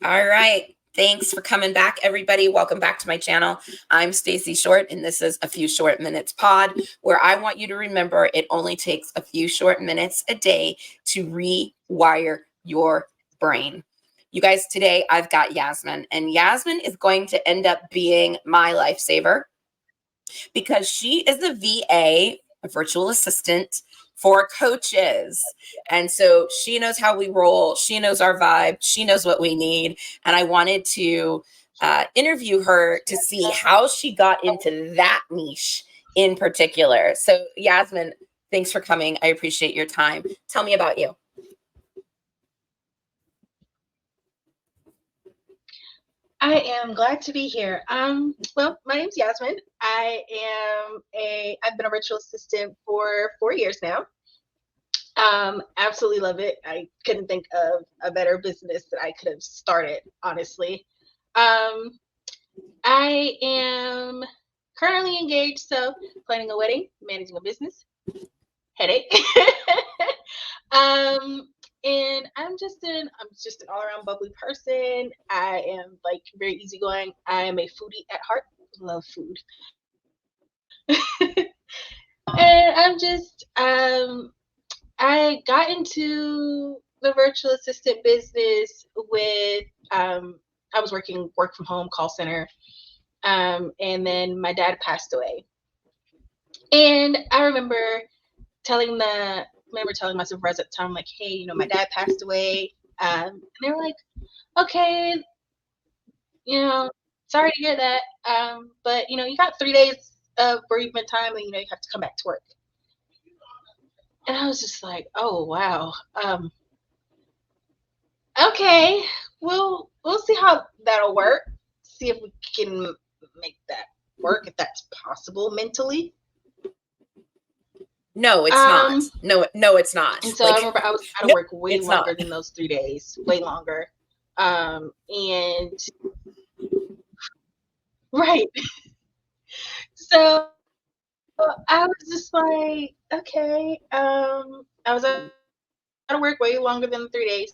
All right. Thanks for coming back, everybody. Welcome back to my channel. I'm Stacy Short, and this is A Few Short Minutes Pod, where I want you to remember it only takes a few short minutes a day to rewire your brain. You guys, today I've got Yasmine, and Yasmine is going to end up being my lifesaver because she is a VA, a virtual assistant for coaches. And so she knows how we roll. She knows our vibe. She knows what we need. And I wanted to interview her to see how she got into that niche in particular. So Yasmine, thanks for coming. I appreciate your time. Tell me about you. I am glad to be here. Well, my name's Yasmine. I've been a virtual assistant for 4 years now. Absolutely love it. I couldn't think of a better business that I could have started, honestly. I am currently engaged, so planning a wedding, managing a business, headache. And I'm just an all-around bubbly person. I am like very easygoing. I am a foodie at heart. Love food. And I got into the virtual assistant business with I was working work from home call center. And then my dad passed away. And I remember telling my supervisor at the time, like, hey, my dad passed away. And they were like, okay, sorry to hear that. But you got 3 days of bereavement time, and you have to come back to work. And I was just like, oh wow. Okay, we'll see how that'll work. See if we can make that work, if that's possible mentally. No, it's not. No, it's not. And so I remember I was out of work way longer than those 3 days, way longer. And right. So I was just like, okay. I was out of work way longer than 3 days.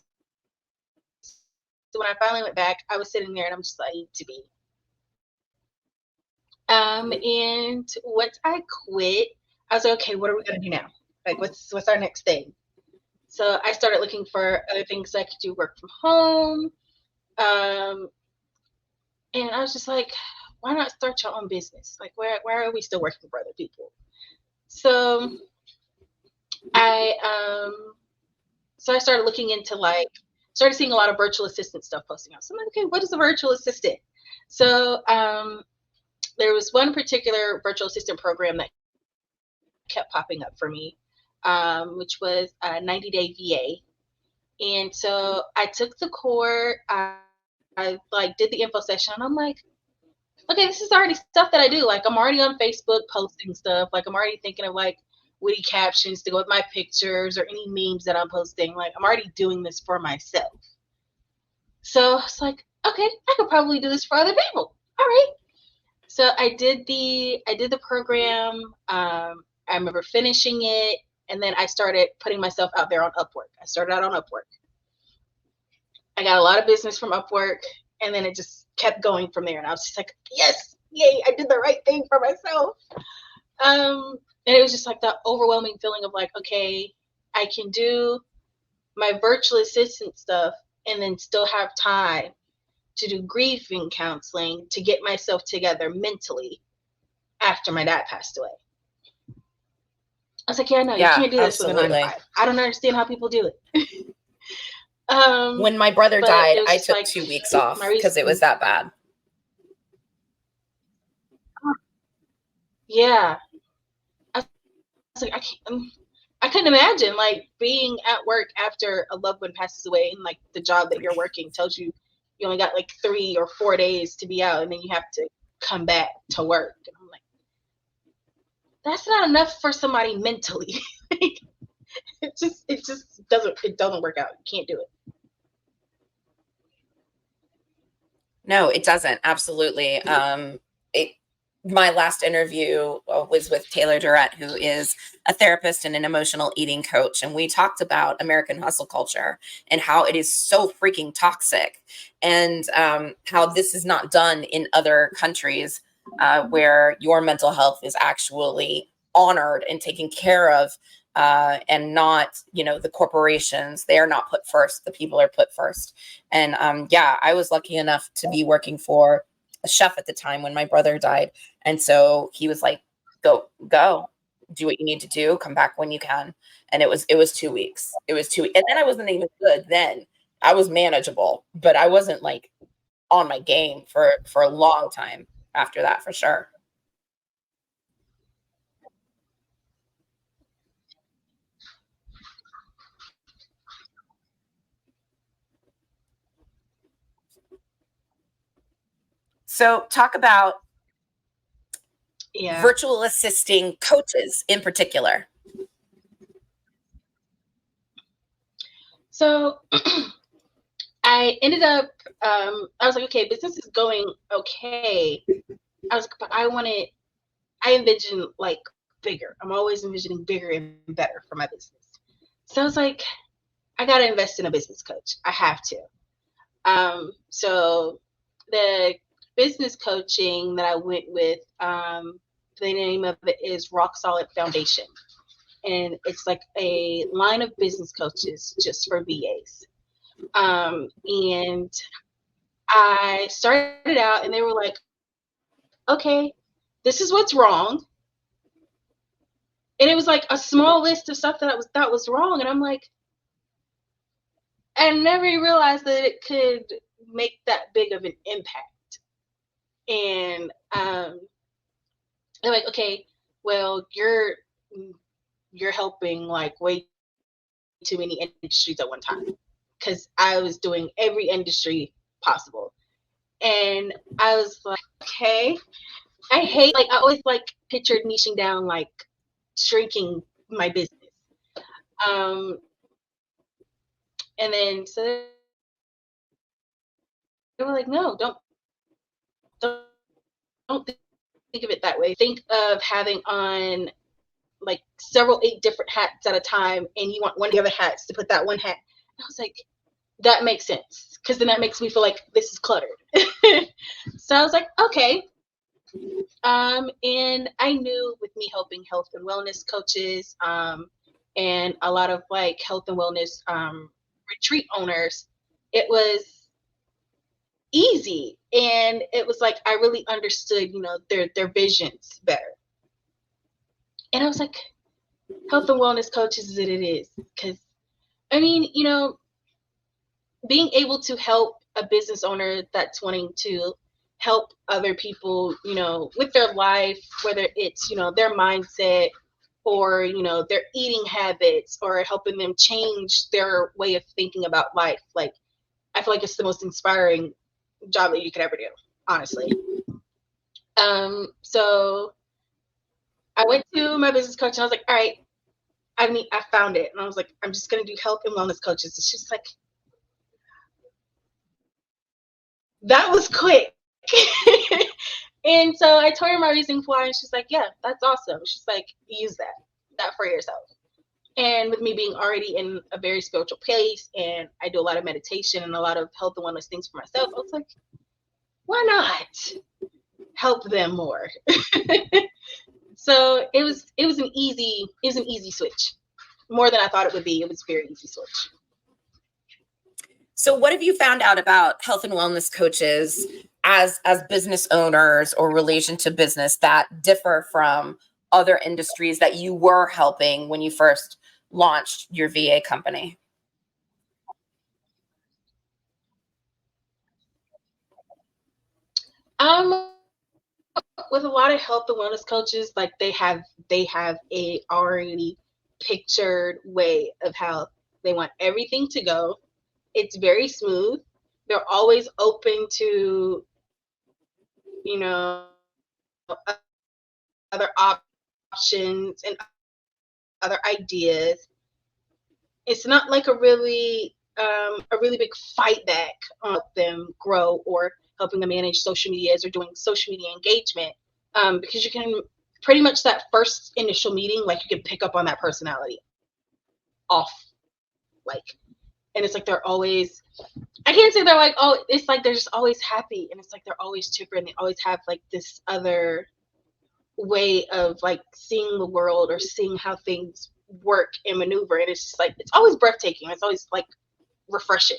So when I finally went back, I was sitting there and I'm just like, I need to be. And once I quit, I was like, okay, what are we gonna do now? Like, what's our next thing? So I started looking for other things I could do, work from home. And I was just like, why not start your own business? Like, why are we still working for other people? So I started looking into started seeing a lot of virtual assistant stuff posting out. So I'm like, okay, what is a virtual assistant? So there was one particular virtual assistant program that kept popping up for me, which was a 90-day VA. And so I took the course, I did the info session, and I'm like, okay, this is already stuff that I do. Like, I'm already on Facebook posting stuff. Like, I'm already thinking of witty captions to go with my pictures or any memes that I'm posting. Like, I'm already doing this for myself. So it's like, okay, I could probably do this for other people. All right. So I did the program. I remember finishing it, and then I started putting myself out there on Upwork. I started out on Upwork. I got a lot of business from Upwork, and then it just kept going from there. And I was just like, yes, yay, I did the right thing for myself. And it was just like that overwhelming feeling of like, okay, I can do my virtual assistant stuff and then still have time to do grieving counseling to get myself together mentally after my dad passed away. I was like, yeah, no, you can't do this with a 9 to 5. I don't understand how people do it. When my brother died, I took 2 weeks off because it was that bad. Yeah. I was like, I couldn't imagine being at work after a loved one passes away, and the job that you're working tells you you only got 3 or 4 days to be out, and then you have to come back to work. And I'm like, that's not enough for somebody mentally. it just doesn't work out. You can't do it. No, it doesn't. Absolutely. my last interview was with Taylor Durrett, who is a therapist and an emotional eating coach. And we talked about American hustle culture and how it is so freaking toxic, and how this is not done in other countries where your mental health is actually honored and taken care of. And not, the corporations, they are not put first. The people are put first. And yeah, I was lucky enough to be working for a chef at the time when my brother died. And so he was like, go, do what you need to do. Come back when you can. And it was 2 weeks. It was 2 weeks. And then I wasn't even good then. I was manageable, but I wasn't like on my game for a long time after that, for sure. So talk about Yeah. virtual assisting coaches in particular. So I ended up, I was like, okay, business is going okay. I was like, but I envision like bigger. I'm always envisioning bigger and better for my business. So I was like, I got to invest in a business coach. I have to. So the business coaching that I went with, the name of it is Rock Solid Foundation. And it's like a line of business coaches just for VAs. And I started out and they were like, okay, this is what's wrong. And it was like a small list of stuff that was wrong. And I'm like, I never realized that it could make that big of an impact. And they're like, okay, well, you're helping like way too many industries at one time, because I was doing every industry possible. And I was like, okay, I hate, like, I always like pictured niching down, like shrinking my business. Um, and then so they were like, no, don't, don't think of it that way. Think of having on like several 8 different hats at a time, and you want one of the other hats to put that one hat. And I was like, that makes sense, because then that makes me feel like this is cluttered. So I was like, okay. And I knew with me helping health and wellness coaches, and a lot of like health and wellness retreat owners, it was easy, and it was like I really understood, their visions better. And I was like, health and wellness coaches is it is, because I mean, being able to help a business owner that's wanting to help other people, with their life, whether it's, their mindset, or, their eating habits, or helping them change their way of thinking about life. Like, I feel like it's the most inspiring job that you could ever do, honestly. So I went to my business coach and I was like, all right, I found it. And I was like, I'm just going to do health and wellness coaches. It's just like, that was quick. And so I told her my reasoning why, and she's like, yeah, that's awesome. She's like, use that for yourself. And with me being already in a very spiritual place, and I do a lot of meditation and a lot of health and wellness things for myself, I was like, why not help them more? So it was an easy switch. More than I thought it would be. It was a very easy switch. So what have you found out about health and wellness coaches as business owners, or relation to business, that differ from other industries that you were helping when you first launched your VA company? With a lot of health and wellness coaches, like they have a already pictured way of how they want everything to go. It's very smooth. They're always open to, you know, other options and other ideas. It's not like a really big fight back on them grow, or helping them manage social medias or doing social media engagement. because you can pretty much that first initial meeting, like you can pick up on that personality off, like, and it's like they're always, I can't say they're like, oh, it's like they're just always happy, and it's like they're always chipper, and they always have like this other way of like seeing the world or seeing how things work and maneuver, and it's just like it's always breathtaking. It's always like refreshing.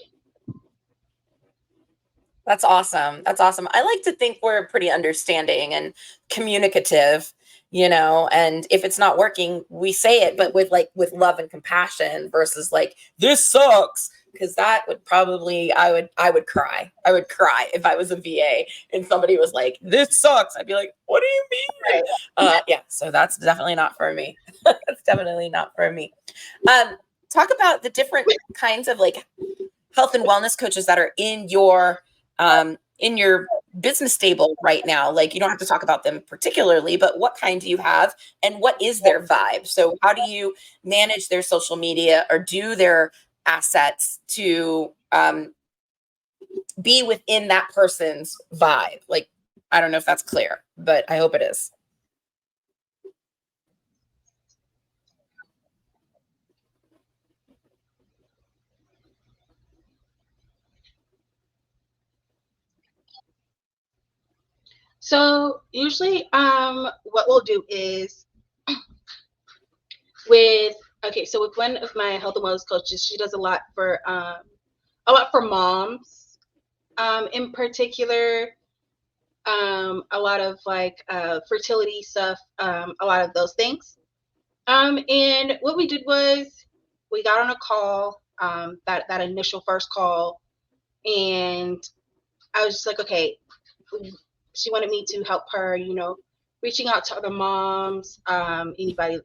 That's awesome. That's awesome. I like to think we're pretty understanding and communicative, and if it's not working, we say it, but with love and compassion versus like, this sucks. Because that would probably, I would cry. I would cry if I was a VA and somebody was like, this sucks. I'd be like, what do you mean? Yeah. So that's definitely not for me. That's definitely not for me. Talk about the different kinds of like health and wellness coaches that are in your business stable right now. Like, you don't have to talk about them particularly, but what kind do you have and what is their vibe? So how do you manage their social media or do their assets to be within that person's vibe? Like, I don't know if that's clear, but I hope it is. So usually, what we'll do is with so with one of my health and wellness coaches, she does a lot for moms, in particular, a lot of like fertility stuff, a lot of those things. And what we did was we got on a call, that initial first call, and I was just like, okay, she wanted me to help her, reaching out to other moms, anybody,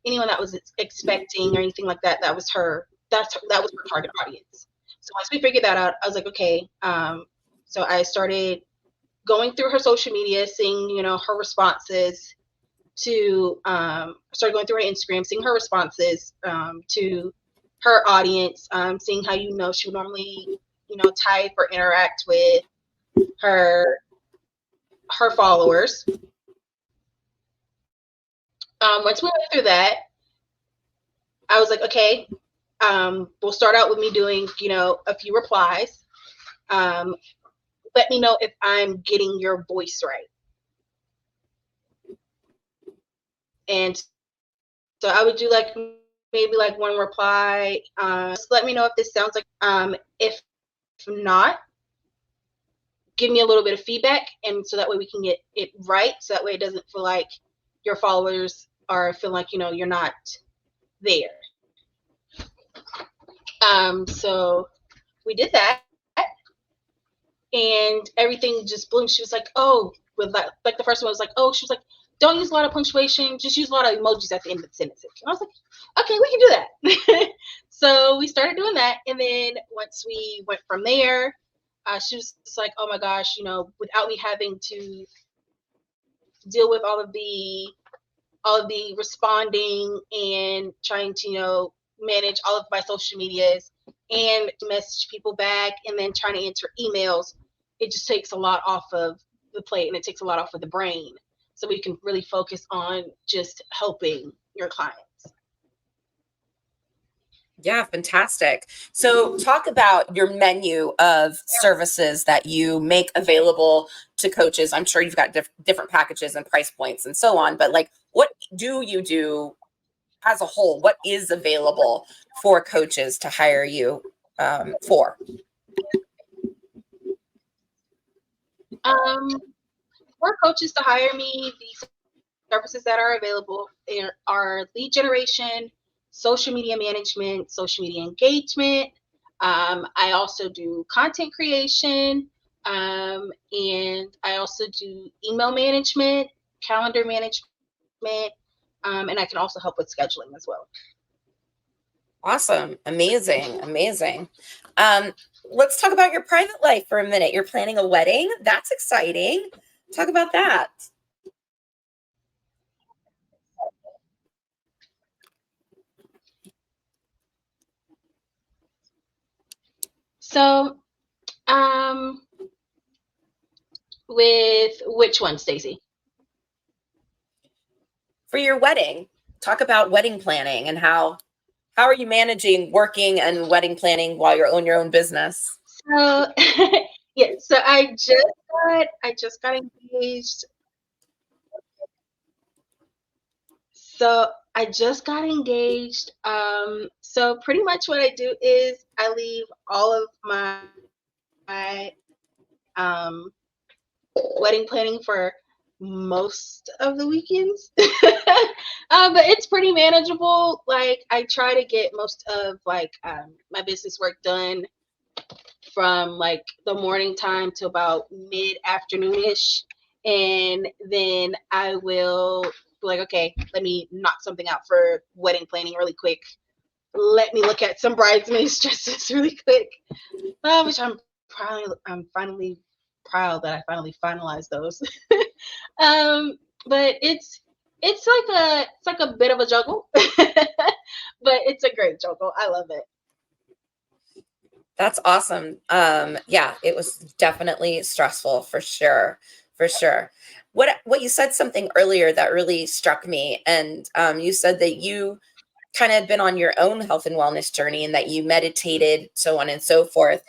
anyone that was expecting or anything like that. That was her. That was her target audience. So once we figured that out, I was like, okay. So I started going through her social media, seeing, her responses to, started going through her Instagram, seeing her responses to her audience, seeing how, she would normally, type or interact with her followers. Once we went through that, I was like, okay, we'll start out with me doing, a few replies. Let me know if I'm getting your voice right. And so I would do like maybe like one reply. Just let me know if this sounds like, if not, give me a little bit of feedback, and so that way we can get it right. So that way it doesn't feel like your followers are feeling like, you're not there. So we did that, and everything just bloomed. She was like, oh, with like the first one was like, oh, she was like, don't use a lot of punctuation, just use a lot of emojis at the end of the sentences. And I was like, okay, we can do that. So we started doing that, and then once we went from there, she was just like, oh my gosh, without me having to deal with all of the responding and trying to, manage all of my social medias and message people back and then trying to answer emails, it just takes a lot off of the plate, and it takes a lot off of the brain. So we can really focus on just helping your clients. Yeah, fantastic. So talk about your menu of services that you make available to coaches. I'm sure you've got different packages and price points and so on, but like, what do you do as a whole? What is available for coaches to hire you for? For coaches to hire me, the services that are available are lead generation, social media management, social media engagement. I also do content creation, and I also do email management, calendar management, and I can also help with scheduling as well. Awesome. Amazing. Amazing. Let's talk about your private life for a minute. You're planning a wedding. That's exciting. Talk about that. So, with which one, Stacey? for your wedding. Talk about wedding planning and how are you managing working and wedding planning while you're on your own business? So yeah, so I just got engaged. So I just got engaged. So pretty much what I do is I leave all of my wedding planning for most of the weekends. But it's pretty manageable. Like I try to get most of like my business work done from like the morning time to about mid-afternoonish, and then I will be like, okay, let me knock something out for wedding planning really quick. Let me look at some bridesmaids dresses really quick, which I'm finally proud that I finally finalized those. But it's like a bit of a juggle, but it's a great juggle. I love it. That's awesome. Yeah, it was definitely stressful for sure. For sure. What you said something earlier that really struck me, and you said that you kind of been on your own health and wellness journey and that you meditated, so on and so forth.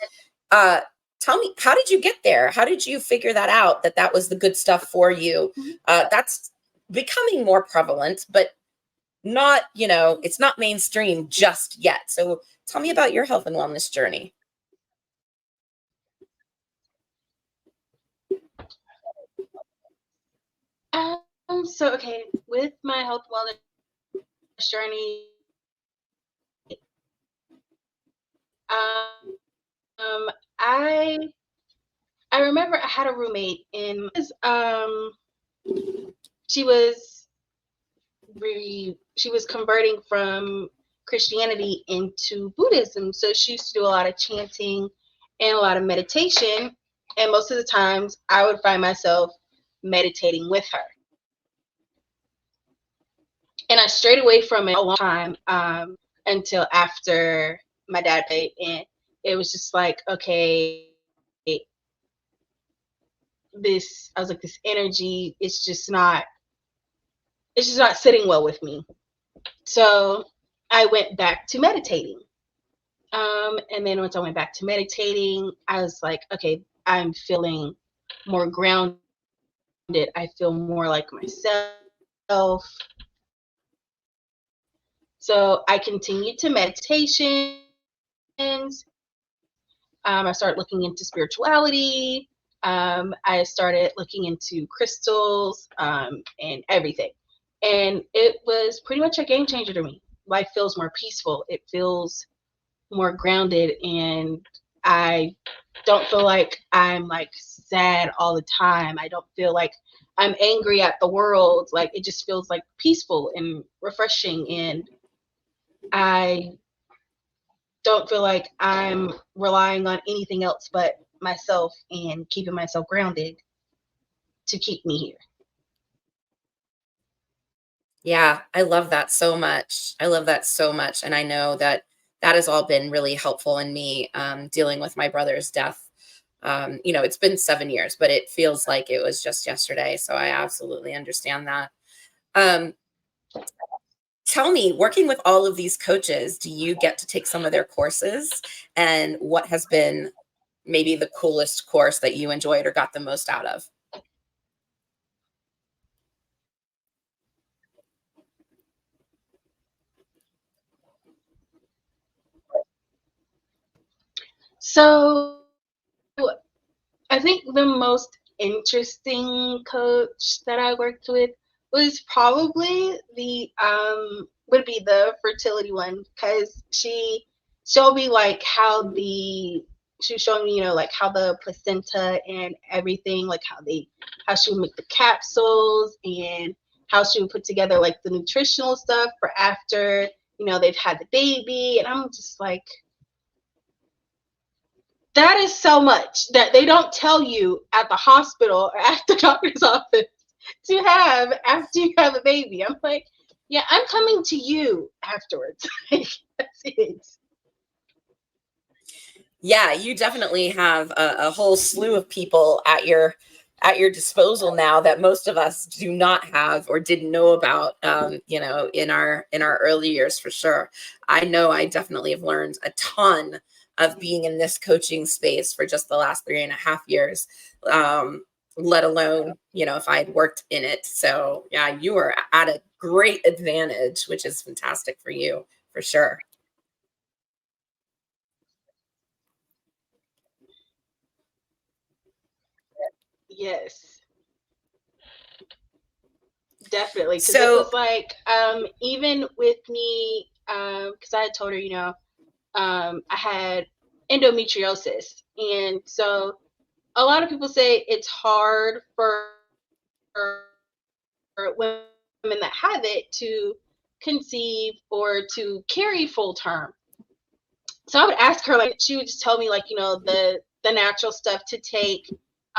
Uh, Tell me, how did you get there? How did you figure that out, that that was the good stuff for you? That's becoming more prevalent, but not, it's not mainstream just yet. So tell me about your health and wellness journey. So okay, with my health wellness journey, um, I I remember I had a roommate in she was she was converting from Christianity into Buddhism, so she used to do a lot of chanting and a lot of meditation, and most of the times I would find myself meditating with her. And I strayed away from it a long time until after my dad died, and it was just like, okay, this I was like, this energy, it's just not sitting well with me. So I went back to meditating. And then once I went back to meditating, I was like, okay, I'm feeling more grounded. I feel more like myself. So I continued to meditations. I started looking into spirituality. I started looking into crystals and everything. And it was pretty much a game changer to me. Life feels more peaceful. It feels more grounded, and I don't feel like I'm like sad all the time. I don't feel like I'm angry at the world. Like it just feels like peaceful and refreshing, and I don't feel like I'm relying on anything else but myself and keeping myself grounded to keep me here. Yeah, I love that so much. I love that so much. And I know that that has all been really helpful in me dealing with my brother's death. It's been 7 years, but it feels like it was just yesterday. So I absolutely understand that. Um, Tell me, working with all of these coaches, do you get to take some of their courses? And what has been maybe the coolest course that you enjoyed or got the most out of? So I think the most interesting coach that I worked with was probably the would be the fertility one, because she showed me like she was showing me, like how the placenta and everything, like how she would make the capsules, and how she would put together like the nutritional stuff for after, they've had the baby. And I'm just like, that is so much that they don't tell you at the hospital or at the doctor's office to have after you have a baby. I'm like, yeah, I'm coming to you afterwards. Like, that's it. Yeah, you definitely have a whole slew of people at your at your disposal now that most of us do not have or didn't know about, you know, in our early years, for sure. I know I definitely have learned a ton of being in this coaching space for just the last 3.5 years, let alone, you know, if I had worked in it. So yeah, you are at a great advantage, which is fantastic for you, for sure. Yes, definitely. Because it So was like, even with me, because I had told her, I had endometriosis. And so a lot of people say it's hard for women that have it to conceive or to carry full term. So I would ask her, like, she would just tell me, like, the natural stuff to take,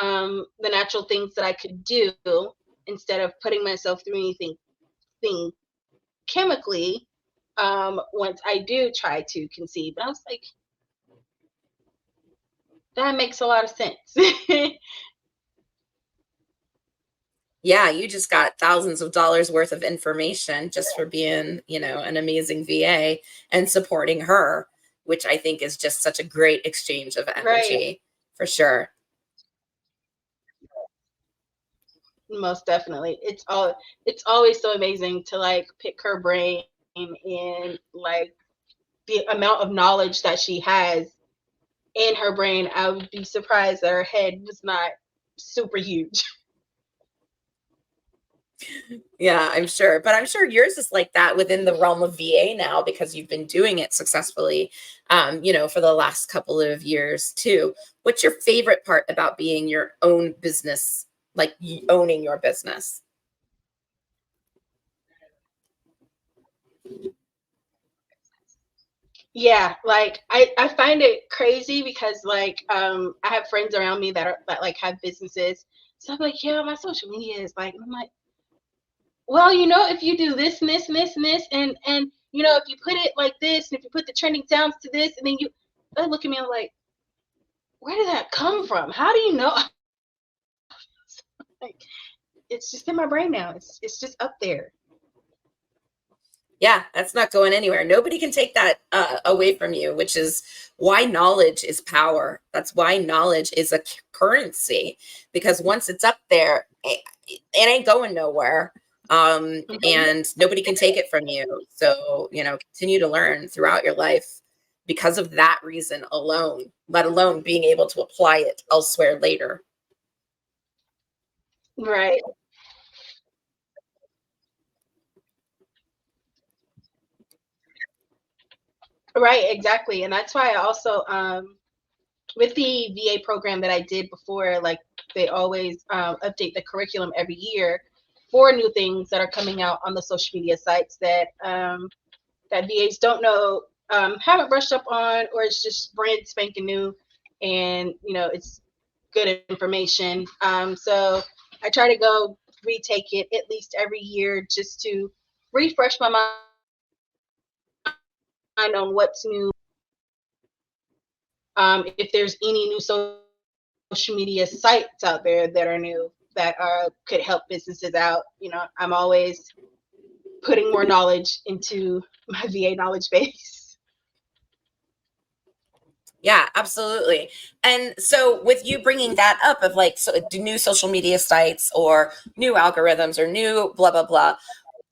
the natural things that I could do instead of putting myself through anything thing chemically, once I do try to conceive. And I was like, that makes a lot of sense. yeah, you just got thousands of dollars worth of information just for being, you know, an amazing VA and supporting her, which I think is just such a great exchange of Right. energy, for sure. Most definitely. It's always so amazing to like pick her brain and like the amount of knowledge that she has in her brain. I would be surprised that her head was not super huge. Yeah, I'm sure. But I'm sure yours is like that within the realm of VA now because you've been doing it successfully, you know, for the last couple of years too. What's your favorite part about being your own business, like owning your business? Yeah, like I find it crazy because like I have friends around me that like have businesses. So I'm like, yeah, my social media is like, and I'm like, well, if you do this and this and this and this, and if you put it like this, and if you put the trending sounds to this, and then they look at me, I'm like, where did that come from? How do you know? Like, it's just in my brain now. It's just up there. Yeah, that's not going anywhere. Nobody can take that away from you, which is why knowledge is power. That's why knowledge is a currency, because once it's up there, it ain't going nowhere. Mhm. And nobody can take it from you. So, you know, continue to learn throughout your life because of that reason alone, let alone being able to apply it elsewhere later. Right. Right, exactly. And that's why I also with the VA program that I did before, like they always update the curriculum every year for new things that are coming out on the social media sites that VAs don't know, haven't brushed up on, or it's just brand spanking new, and it's good information. So I try to go retake it at least every year just to refresh my mind on what's new. If there's any new social media sites out there that are new that could help businesses out, I'm always putting more knowledge into my VA knowledge base. Yeah, absolutely. And so, with you bringing that up of like new social media sites or new algorithms or new blah, blah, blah,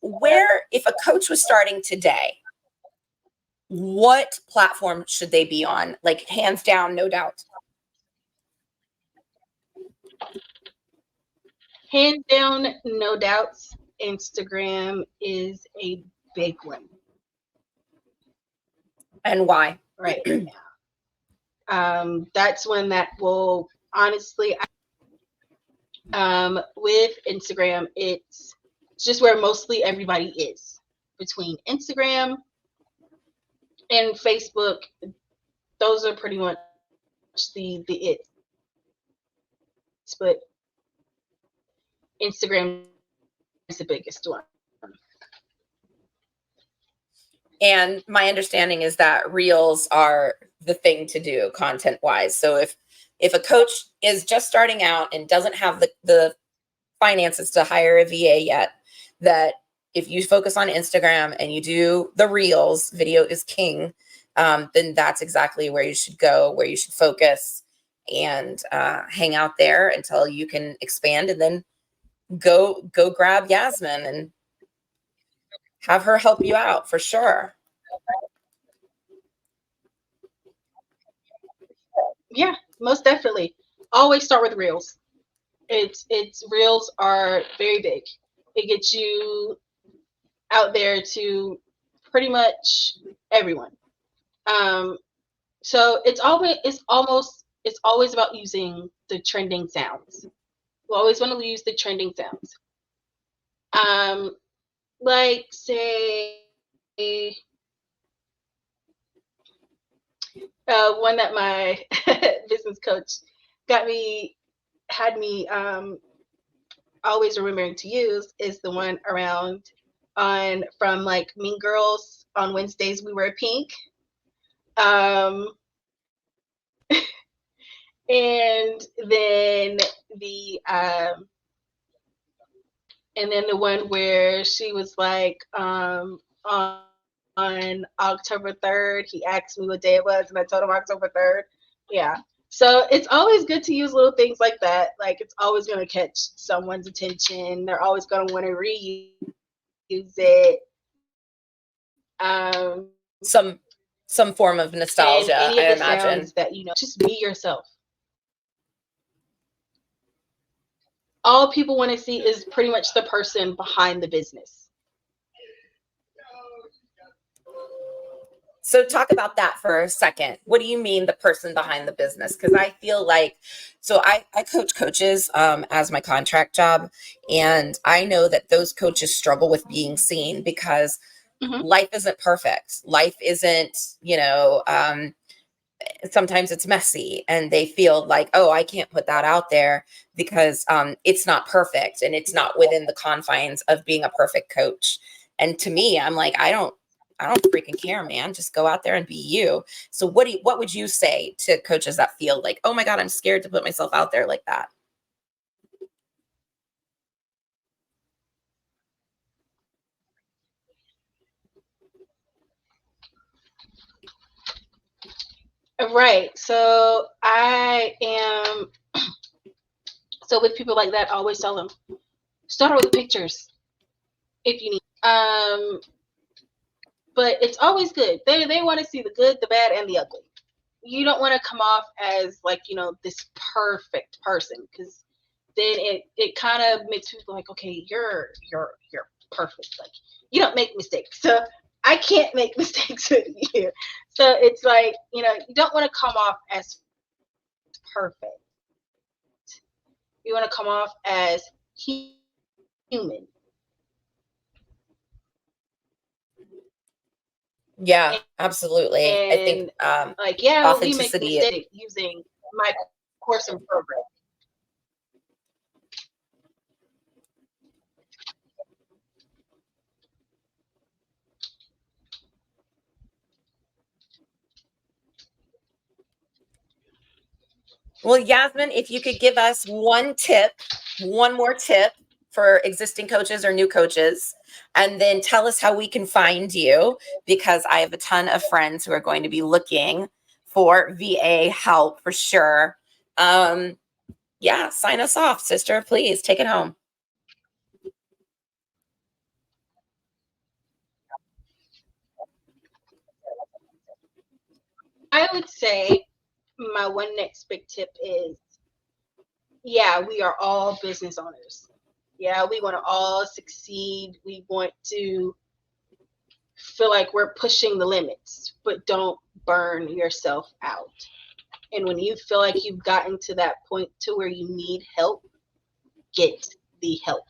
where, if a coach was starting today, what platform should they be on? Like, hands down, no doubt. Hands down, no doubts, Instagram is a big one And why? right now. That's one that will honestly, with Instagram, it's just where mostly everybody is. Between Instagram and Facebook, those are pretty much the it. But Instagram is the biggest one. And my understanding is that reels are the thing to do content wise. So, if if a coach is just starting out and doesn't have the finances to hire a VA yet, that if you focus on Instagram and you do the reels, video is king, then that's exactly where you should go, where you should focus and hang out there until you can expand, and then go grab Yasmine and have her help you out for sure. Yeah, most definitely. Always start with reels. It's reels are very big. It gets you out there to pretty much everyone. So it's always about using the trending sounds. We always want to use the trending sounds. Like say one that my business coach had me always remembering to use is the one around from like Mean Girls. On Wednesdays we wear pink. And then the one where she was like on October 3rd, he asked me what day it was, and I told him October 3rd. Yeah. So it's always good to use little things like that. Like, it's always going to catch someone's attention. They're always going to want to reuse it. Some form of nostalgia, and any I of the imagine. sounds that, just be yourself. All people want to see is pretty much the person behind the business. So talk about that for a second. What do you mean the person behind the business? Because I feel like, so I coach coaches as my contract job. And I know that those coaches struggle with being seen because life isn't perfect. Life isn't, sometimes it's messy, and they feel like, oh, I can't put that out there because it's not perfect and it's not within the confines of being a perfect coach. And to me, I'm like, I don't freaking care, man. Just go out there and be you. So what would you say to coaches that feel like, oh my God, I'm scared to put myself out there like that? Right. So with people like that, I always tell them, start with pictures if you need. But it's always good. They want to see the good, the bad, and the ugly. You don't want to come off as like, this perfect person, because then it kind of makes people like, okay, you're perfect. Like, you don't make mistakes. So I can't make mistakes with you. So it's like, you don't want to come off as perfect. You want to come off as human. Yeah, absolutely. I think like, yeah, we make authenticity. mistakes using my course and program. Well, Yasmine, if you could give us one more tip for existing coaches or new coaches, and then tell us how we can find you, because I have a ton of friends who are going to be looking for VA help for sure. Yeah, sign us off, sister. Please take it home. I would say my one next big tip is, yeah, we are all business owners. Yeah, we want to all succeed. We want to feel like we're pushing the limits, but don't burn yourself out. And when you feel like you've gotten to that point to where you need help, get the help.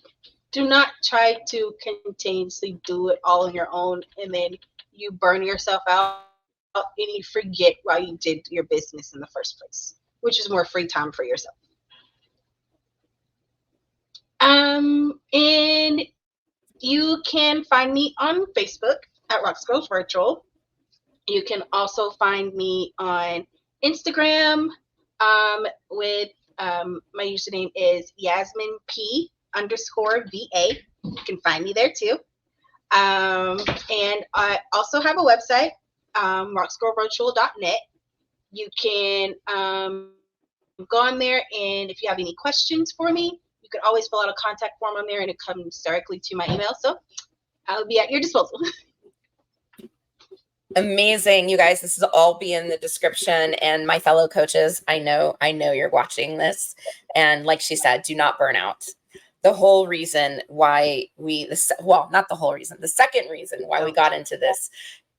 Do not try to continuously do it all on your own, and then you burn yourself out and you forget why you did your business in the first place, which is more free time for yourself. And you can find me on Facebook at Rocks Girls Virtual. You can also find me on Instagram with my username is Yasmine P_VA. You can find me there too. And I also have a website, rockschoolvirtual.net. You can go on there, and if you have any questions for me, you can always fill out a contact form on there, and it comes directly to my email. So I'll be at your disposal. Amazing. You guys, this will all be in the description. And my fellow coaches, I know you're watching this. And like she said, do not burn out. The whole reason why not the whole reason, the second reason why we got into this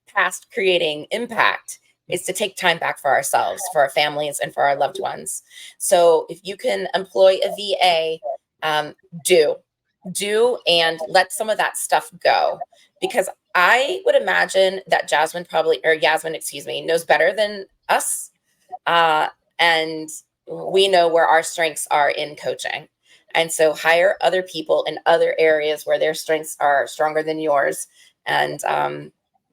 past creating impact is to take time back for ourselves, for our families, and for our loved ones. So if you can employ a VA, do and let some of that stuff go, because I would imagine that Yasmine, knows better than us. And we know where our strengths are in coaching. And so hire other people in other areas where their strengths are stronger than yours, and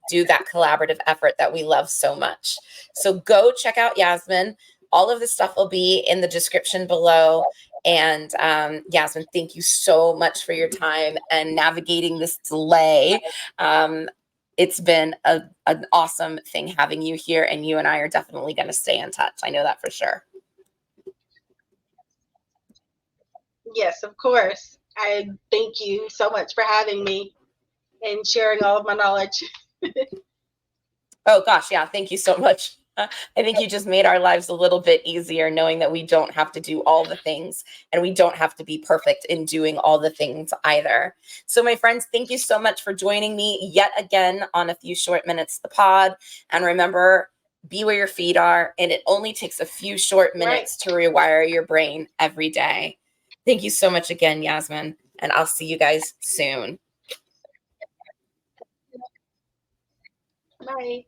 do that collaborative effort that we love so much. So go check out Yasmine. All of this stuff will be in the description below. And Yasmine, thank you so much for your time and navigating this delay. It's been an awesome thing having you here, and you and I are definitely going to stay in touch. I know that for sure. Yes, of course. I thank you so much for having me and sharing all of my knowledge. Oh gosh, yeah, thank you so much. I think you just made our lives a little bit easier, knowing that we don't have to do all the things, and we don't have to be perfect in doing all the things either. So my friends, thank you so much for joining me yet again on A Few Short Minutes, the pod. And remember, be where your feet are, and it only takes a few short minutes to rewire your brain every day. Thank you so much again, Yasmine, and I'll see you guys soon. Bye.